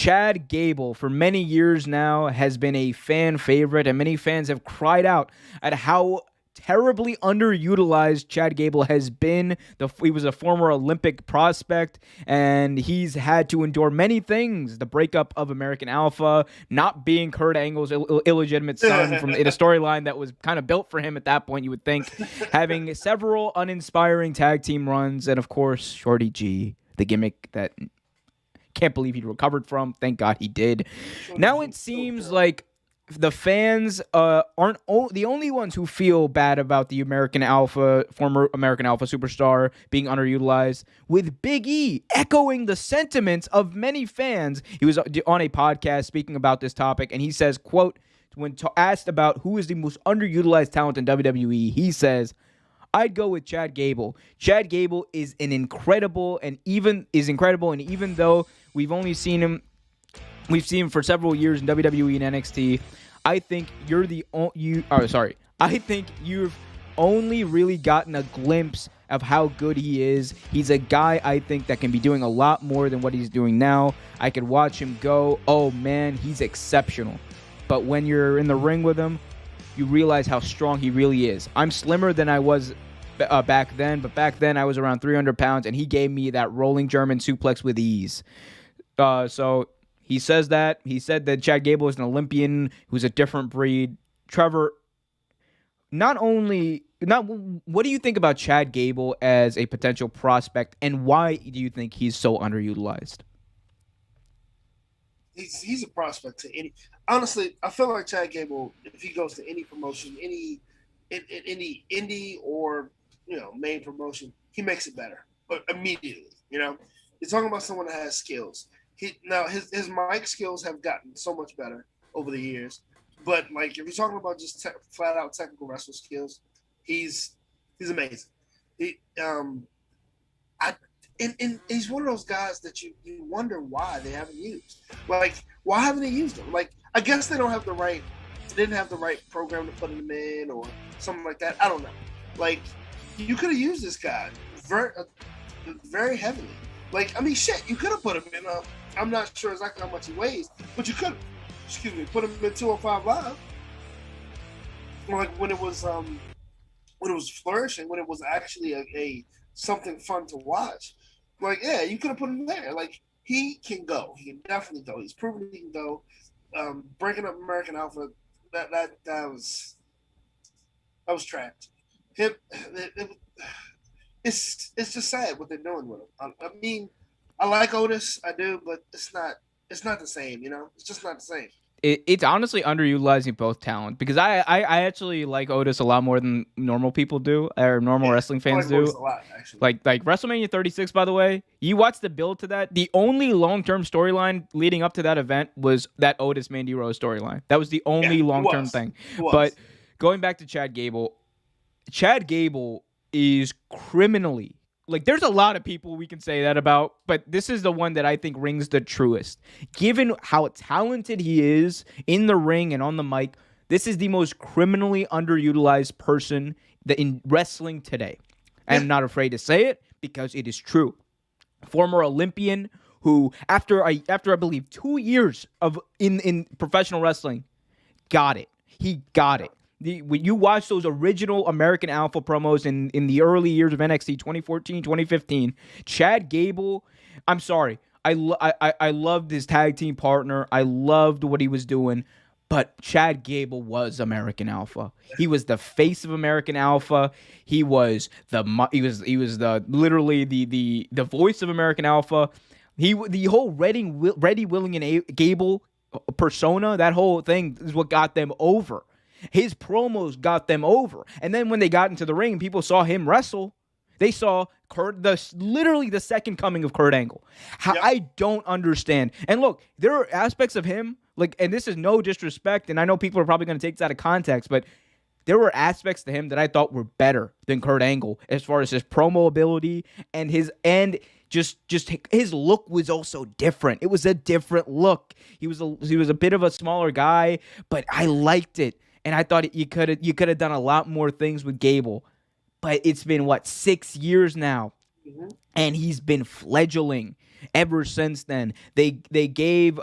Chad Gable, for many years now, has been a fan favorite, and many fans have cried out at how terribly underutilized Chad Gable has been. He was a former Olympic prospect, and he's had to endure many things. The breakup of American Alpha, not being Kurt Angle's illegitimate son from in a storyline that was kind of built for him at that point, you would think, having several uninspiring tag team runs, and of course, Shorty G, the gimmick that can't believe he recovered from. Thank God he did. Now it seems like the fans aren't the only ones who feel bad about the former American Alpha superstar being underutilized, with Big E echoing the sentiments of many fans. He was on a podcast speaking about this topic, and he says, quote, when asked about who is the most underutilized talent in WWE, he says, I'd go with Chad Gable. Chad Gable is incredible, and even though we've seen him for several years in WWE and NXT, I think I think you've only really gotten a glimpse of how good he is. He's a guy, I think, that can be doing a lot more than what he's doing now. I could watch him go, oh man, he's exceptional. But when you're in the ring with him, you realize how strong he really is. I'm slimmer than I was back then, but back then I was around 300 pounds, and he gave me that rolling German suplex with ease. So he says that. He said that Chad Gable is an Olympian who's a different breed. Trevor, what do you think about Chad Gable as a potential prospect, and why do you think he's so underutilized? He's a prospect to any. Honestly, I feel like Chad Gable, if he goes to any promotion, any indie or main promotion, he makes it better, but immediately. You're talking about someone that has skills. His mic skills have gotten so much better over the years, but like if you're talking about just flat out technical wrestling skills, he's amazing. And he's one of those guys that you wonder why they haven't used. Like, why haven't they used him? Like, I guess they didn't have the right program to put him in or something like that. I don't know. Like, you could have used this guy very, very heavily. Like, I mean, shit, you could have put him in I'm not sure exactly how much he weighs, but you could have, put him in 205 Live. Like, when it was flourishing, when it was actually a something fun to watch. Like, yeah, you could have put him there. Like, he can go. He can definitely go. He's proven he can go. Breaking up American Alpha, that was trash. It's just sad what they're doing with him. I mean, I like Otis, I do, but it's not the same. It's just not the same. It's honestly underutilizing both talent, because I actually like Otis a lot more than normal people do, or normal wrestling fans do. Otis a lot, actually. Like WrestleMania 36, by the way, you watch the build to that. The only long-term storyline leading up to that event was that Otis Mandy Rose storyline. That was the only long-term thing. But going back to Chad Gable is criminally. Like, there's a lot of people we can say that about, but this is the one that I think rings the truest. Given how talented he is in the ring and on the mic, this is the most criminally underutilized person in wrestling today. I'm not afraid to say it, because it is true. Former Olympian who, after I believe 2 years of in professional wrestling, got it. He got it. When you watch those original American Alpha promos in the early years of NXT 2014, 2015, Chad Gable, I'm sorry, I loved his tag team partner. I loved what he was doing, but Chad Gable was American Alpha. He was the face of American Alpha. He was literally the voice of American Alpha. The whole Ready, Willing, and Gable persona, that whole thing is what got them over. His promos got them over. And then when they got into the ring and people saw him wrestle, they saw literally the second coming of Kurt Angle. I don't understand. And look, there are aspects of him, like, and this is no disrespect, and I know people are probably going to take this out of context, but there were aspects to him that I thought were better than Kurt Angle as far as his promo ability and just his look was also different. It was a different look. He was a bit of a smaller guy, but I liked it. And I thought you could have done a lot more things with Gable. But it's been, 6 years now Mm-hmm. and he's been fledgling ever since then. They gave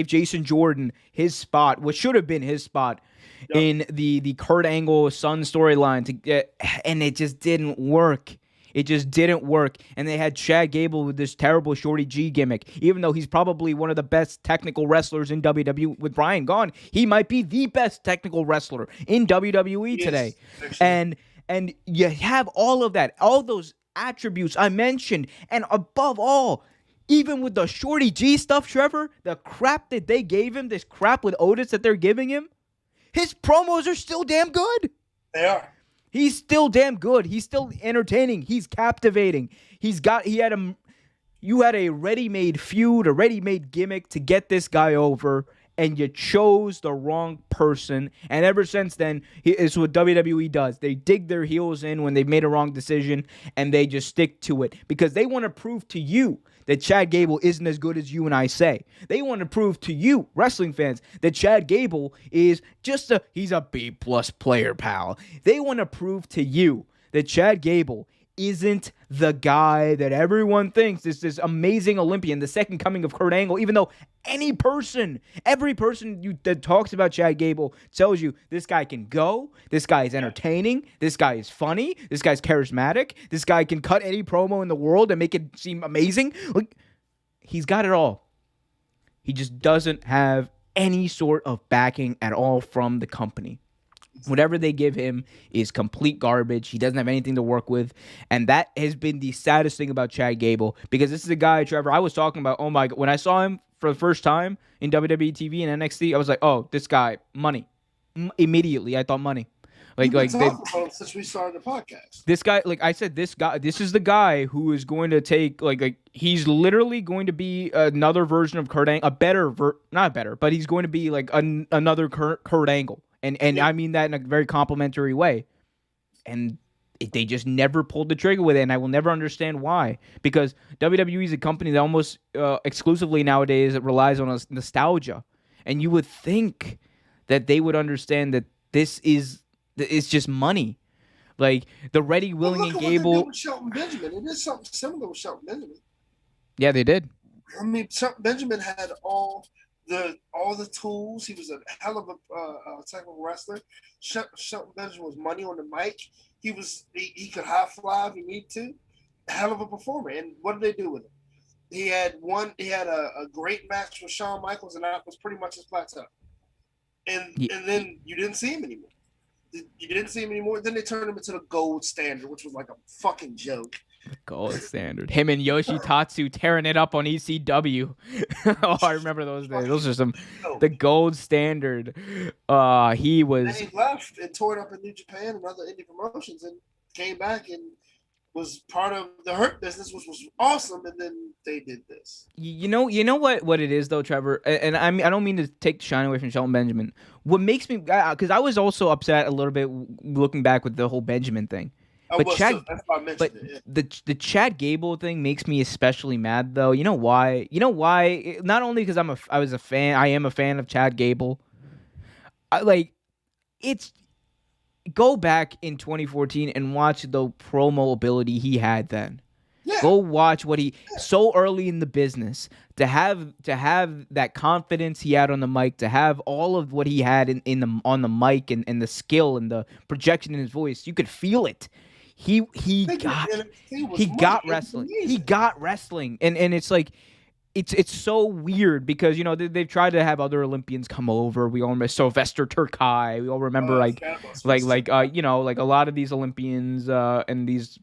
Jason Jordan his spot, what should have been his spot Yep. in the Kurt Angle Sun storyline to get, and it just didn't work. It just didn't work. And they had Chad Gable with this terrible Shorty G gimmick. Even though he's probably one of the best technical wrestlers in WWE, with Brian gone, he might be the best technical wrestler in WWE today. And you have all of that, all those attributes I mentioned, and above all, even with the Shorty G stuff, Trevor, the crap that they gave him, this crap with Otis that they're giving him, his promos are still damn good. They are. He's still damn good. He's still entertaining. He's captivating. You had a ready-made feud, a ready-made gimmick to get this guy over, and you chose the wrong person. And ever since then, it's what WWE does. They dig their heels in when they've made a wrong decision, and they just stick to it because they want to prove to you that Chad Gable isn't as good as you and I say. They want to prove to you, wrestling fans, that Chad Gable is he's a B-plus player, pal. They want to prove to you that Chad Gable isn't the guy that everyone thinks is this amazing Olympian, the second coming of Kurt Angle, even though every person that talks about Chad Gable tells you this guy can go, this guy is entertaining, this guy is funny, this guy's charismatic, this guy can cut any promo in the world and make it seem amazing. Like, he's got it all. He just doesn't have any sort of backing at all from the company. Whatever they give him is complete garbage. He doesn't have anything to work with. And that has been the saddest thing about Chad Gable. Because this is a guy, Trevor, I was talking about, oh my God, when I saw him for the first time in WWE TV and NXT, I was like, oh, this guy, money. Immediately, I thought money. We've been talking about him since we started the podcast. This guy, like I said, this is the guy who is going to take, he's literally going to be another version of Kurt Angle, not better, but he's going to be like another Kurt Angle. And I mean that in a very complimentary way. And they just never pulled the trigger with it, and I will never understand why. Because WWE is a company that almost exclusively nowadays relies on nostalgia. And you would think that they would understand that it's just money. Like, the Ready, Willing, and Gable... What they did with Shelton Benjamin. It is something similar with Shelton Benjamin. Yeah, they did. I mean, Shelton Benjamin had all the tools. He was a hell of a technical wrestler. Shelton Benjamin was money on the mic. He could high fly if he needed to. A hell of a performer. And what did they do with him? He had a great match with Shawn Michaels, and that was pretty much his plateau. And then you didn't see him anymore. Then they turned him into the gold standard, which was like a fucking joke. Gold standard. Him and Yoshitatsu tearing it up on ECW. Oh, I remember those days. Those are the gold standard. He was. And he left and tore it up in New Japan and other indie promotions, and came back and was part of the Hurt Business, which was awesome. And then they did this. You know what it is though, Trevor. And I mean, I don't mean to take the shine away from Shelton Benjamin. What makes me, because I was also upset a little bit looking back with the whole Benjamin thing. But the Chad Gable thing makes me especially mad, though. You know why? Not only because I am a fan of Chad Gable. Go back in 2014 and watch the promo ability he had then. Yeah. Go watch what so early in the business to have that confidence he had on the mic, to have all of what he had on the mic and the skill and the projection in his voice. You could feel it. He got wrestling. He got wrestling. And it's like it's so weird because they've tried to have other Olympians come over. We all remember Sylvester Turkai. We all remember like a lot of these Olympians and these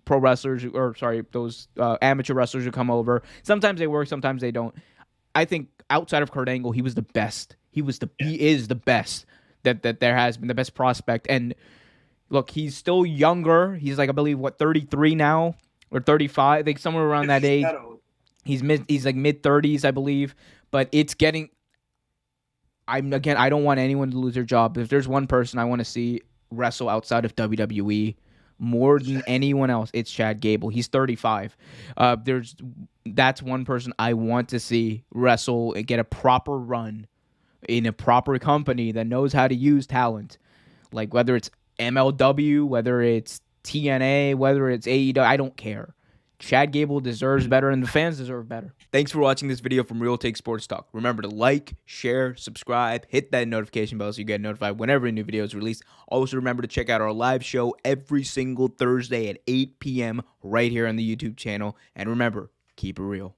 pro wrestlers those amateur wrestlers who come over. Sometimes they work, sometimes they don't. I think outside of Kurt Angle, he was the best. He is the best that there has been, the best prospect. And look, he's still younger. He's like, I believe, 33 now or 35. I think somewhere around that age. He's like mid-30s, I believe. But it's getting. I don't want anyone to lose their job. If there's one person I want to see wrestle outside of WWE more than anyone else, it's Chad Gable. He's 35. That's one person I want to see wrestle and get a proper run in a proper company that knows how to use talent. Like whether it's MLW, whether it's TNA, whether it's AEW, I don't care. Chad Gable deserves better, and the fans deserve better. Thanks for watching this video from Real Take Sports Talk. Remember to like, share, subscribe, hit that notification bell so you get notified whenever a new video is released. Also, remember to check out our live show every single Thursday at 8 p.m. right here on the YouTube channel. And remember, keep it real.